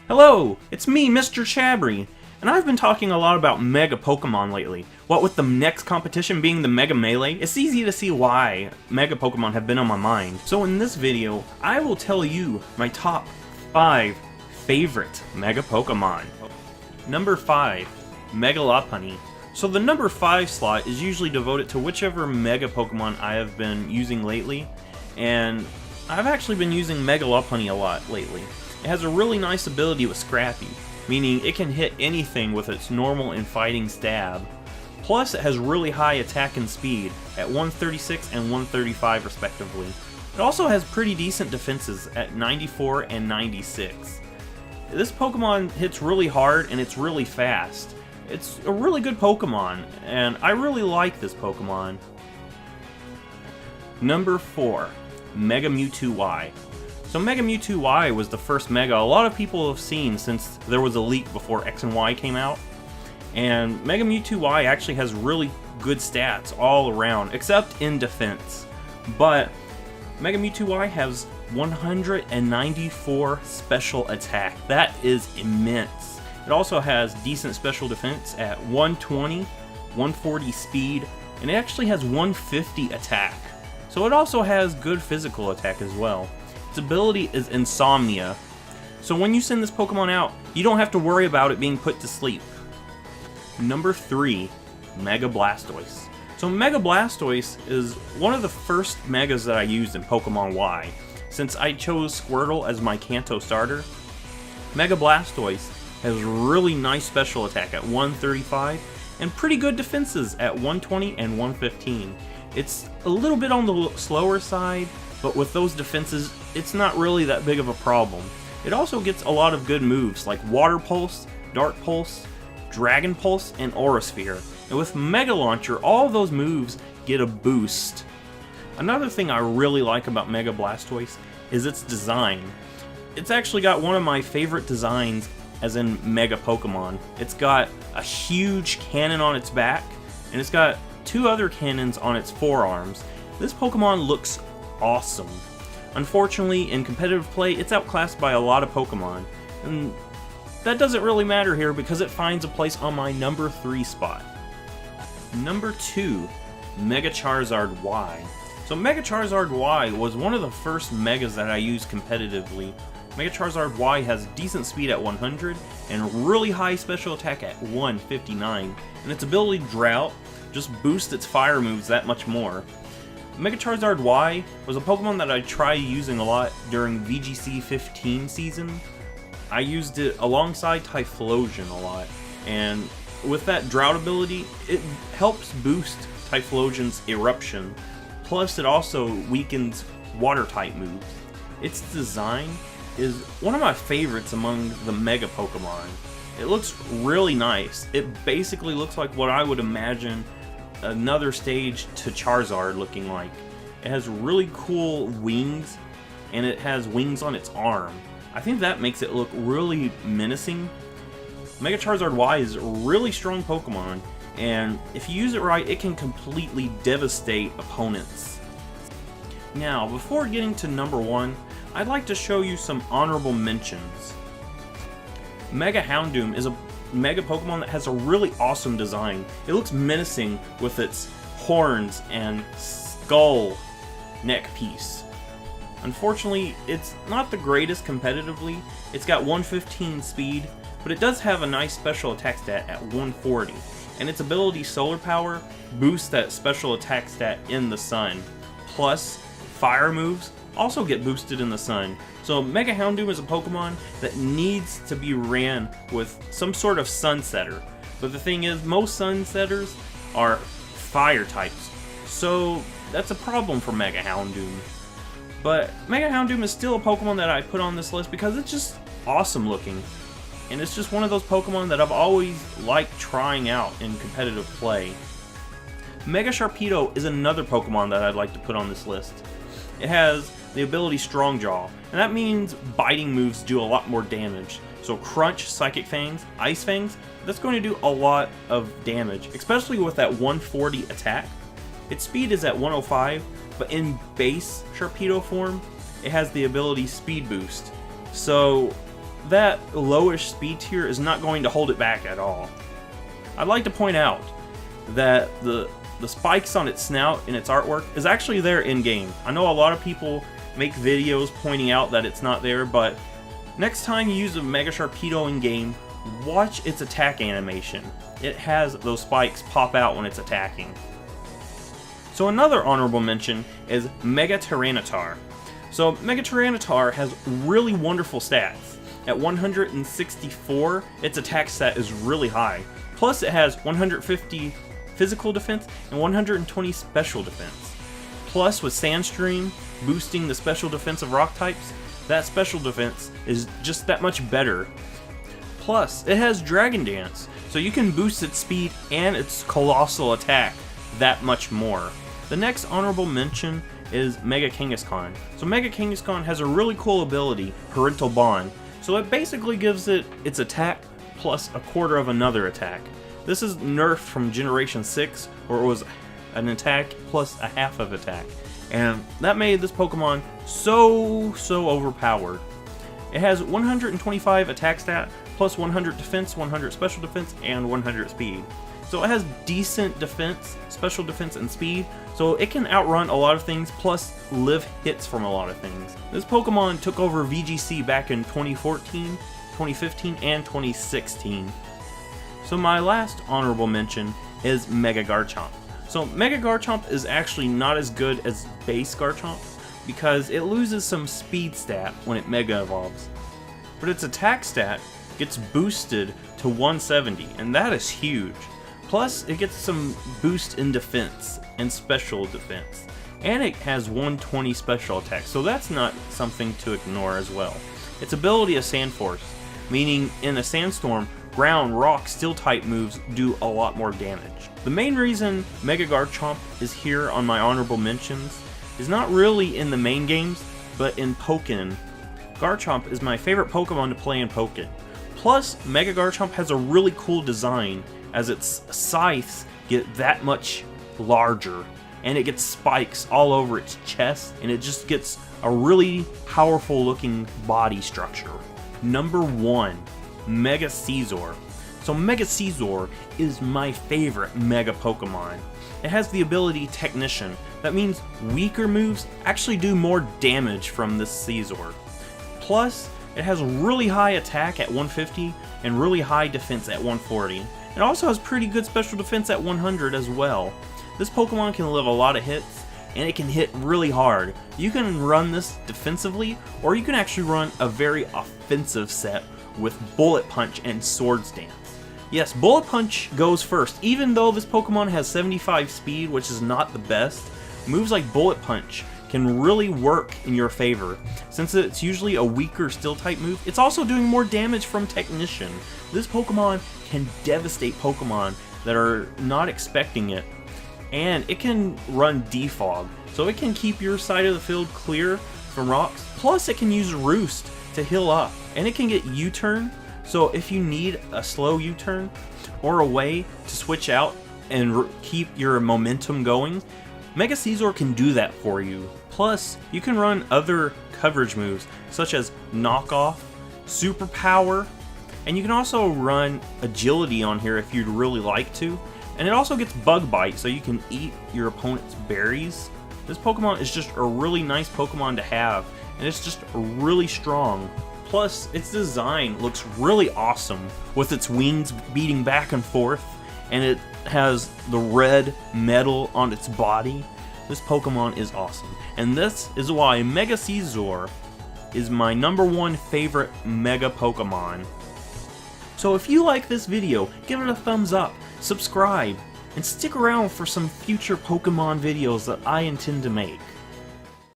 Hello, it's me, Mr. Chabry, and I've been talking a lot about Mega Pokemon lately. What with the next competition being the Mega Melee, it's easy to see why Mega Pokemon have been on my mind. So in this video, I will tell you my top 5 favorite Mega Pokemon. Number 5, Megalopunny. So the number 5 slot is usually devoted to whichever Mega Pokemon I have been using lately, and I've actually been using Megalopunny a lot lately. It has a really nice ability with Scrappy, meaning it can hit anything with its normal and fighting stab. Plus it has really high attack and speed at 136 and 135 respectively. It also has pretty decent defenses at 94 and 96. This Pokemon hits really hard and it's really fast. It's a really good Pokemon, and I really like this Pokemon. Number 4, Mega Mewtwo Y. So Mega Mewtwo Y was the first Mega a lot of people have seen since there was a leak before X and Y came out. And Mega Mewtwo Y actually has really good stats all around, except in defense. But Mega Mewtwo Y has 194 special attack. That is immense. It also has decent special defense at 120, 140 speed, and it actually has 150 attack. So it also has good physical attack as well. Its ability is Insomnia, so when you send this Pokemon out, you don't have to worry about it being put to sleep. Number 3, Mega Blastoise. So Mega Blastoise is one of the first Megas that I used in Pokemon Y. Since I chose Squirtle as my Kanto starter, Mega Blastoise has really nice special attack at 135 and pretty good defenses at 120 and 115. It's a little bit on the slower side, but with those defenses, it's not really that big of a problem. It also gets a lot of good moves like Water Pulse, Dark Pulse, Dragon Pulse, and Aura Sphere. And with Mega Launcher, all of those moves get a boost. Another thing I really like about Mega Blastoise is its design. It's actually got one of my favorite designs as in Mega Pokemon. It's got a huge cannon on its back, and it's got 2 other cannons on its forearms. This Pokemon looks awesome. Unfortunately, in competitive play, it's outclassed by a lot of Pokemon, and that doesn't really matter here because it finds a place on my number 3 spot. Number 2, Mega Charizard Y. So Mega Charizard Y was one of the first Megas that I used competitively. Mega Charizard Y has decent speed at 100 and really high special attack at 159, and its ability Drought just boosts its fire moves that much more. Mega Charizard Y was a Pokemon that I tried using a lot during VGC 15 season. I used it alongside Typhlosion a lot, and with that Drought ability, it helps boost Typhlosion's Eruption, plus it also weakens Water-type moves. Its design is one of my favorites among the Mega Pokemon. It looks really nice. It basically looks like what I would imagine another stage to Charizard looking like. It has really cool wings, and it has wings on its arm. I think that makes it look really menacing. Mega Charizard Y is a really strong Pokemon, and if you use it right, it can completely devastate opponents. Now, before getting to number 1, I'd like to show you some honorable mentions. Mega Houndoom is a Mega Pokemon that has a really awesome design. It looks menacing with its horns and skull neck piece. Unfortunately, it's not the greatest competitively. It's got 115 speed, but it does have a nice special attack stat at 140, and its ability Solar Power boosts that special attack stat in the sun. Plus, fire moves also get boosted in the sun. So Mega Houndoom is a Pokemon that needs to be ran with some sort of Sunsetter. But the thing is, most Sunsetters are fire types, so that's a problem for Mega Houndoom. But Mega Houndoom is still a Pokemon that I put on this list because it's just awesome looking. And it's just one of those Pokemon that I've always liked trying out in competitive play. Mega Sharpedo is another Pokemon that I'd like to put on this list. It has the ability Strong Jaw, and that means biting moves do a lot more damage. So Crunch, Psychic Fangs, Ice Fangs, that's going to do a lot of damage, especially with that 140 attack. Its speed is at 105, but in base Sharpedo form, it has the ability Speed Boost. So that lowish speed tier is not going to hold it back at all. I'd like to point out that the spikes on its snout in its artwork is actually there in-game. I know a lot of people make videos pointing out that it's not there, but next time you use a Mega Sharpedo in-game, watch its attack animation. It has those spikes pop out when it's attacking. So another honorable mention is Mega Tyranitar. So Mega Tyranitar has really wonderful stats. At 164, its attack stat is really high. Plus it has 150 physical defense and 120 special defense. Plus with Sandstream boosting the special defense of rock types, that special defense is just that much better. Plus it has Dragon Dance, so you can boost its speed and its colossal attack that much more. The next honorable mention is Mega Kangaskhan. So Mega Kangaskhan has a really cool ability, Parental Bond. So it basically gives it its attack plus a quarter of another attack. This is nerfed from Generation 6, where it was an attack plus a half of attack. And that made this Pokemon so overpowered. It has 125 attack stat, plus 100 defense, 100 special defense, and 100 speed. So it has decent defense, special defense, and speed, so it can outrun a lot of things, plus live hits from a lot of things. This Pokemon took over VGC back in 2014, 2015, and 2016. So my last honorable mention is Mega Garchomp. So Mega Garchomp is actually not as good as base Garchomp, because it loses some speed stat when it Mega Evolves. But its attack stat gets boosted to 170, and that is huge. Plus, it gets some boost in defense and special defense. And it has 120 special attack, so that's not something to ignore as well. Its ability is Sand Force, meaning in a sandstorm, ground, rock, steel type moves do a lot more damage. The main reason Mega Garchomp is here on my honorable mentions is not really in the main games, but in Pokken. Garchomp is my favorite Pokemon to play in Pokken. Plus, Mega Garchomp has a really cool design, as its scythes get that much larger, and it gets spikes all over its chest, and it just gets a really powerful looking body structure. Number 1, Mega Scizor. So Mega Scizor is my favorite Mega Pokemon. It has the ability Technician. That means weaker moves actually do more damage from this Scizor. Plus, it has really high attack at 150 and really high defense at 140. It also has pretty good special defense at 100 as well. This Pokemon can live a lot of hits, and it can hit really hard. You can run this defensively, or you can actually run a very offensive set with Bullet Punch and Swords Dance. Yes, Bullet Punch goes first. Even though this Pokemon has 75 speed, which is not the best, moves like Bullet Punch can really work in your favor. Since it's usually a weaker Steel type move, it's also doing more damage from Technician. This Pokemon can devastate Pokemon that are not expecting it. And it can run Defog, so it can keep your side of the field clear from rocks. Plus it can use Roost to heal up. And it can get U-turn, so if you need a slow U-turn or a way to switch out and keep your momentum going, Mega Scizor can do that for you. Plus, you can run other coverage moves such as Knock Off, Superpower, and you can also run Agility on here if you'd really like to. And it also gets Bug Bite, so you can eat your opponent's berries. This Pokemon is just a really nice Pokemon to have, and it's just really strong. Plus, its design looks really awesome with its wings beating back and forth, and it has the red metal on its body. This Pokemon is awesome, and this is why Mega Scizor is my number 1 favorite Mega Pokemon. So if you like this video, give it a thumbs up, subscribe, and stick around for some future Pokemon videos that I intend to make.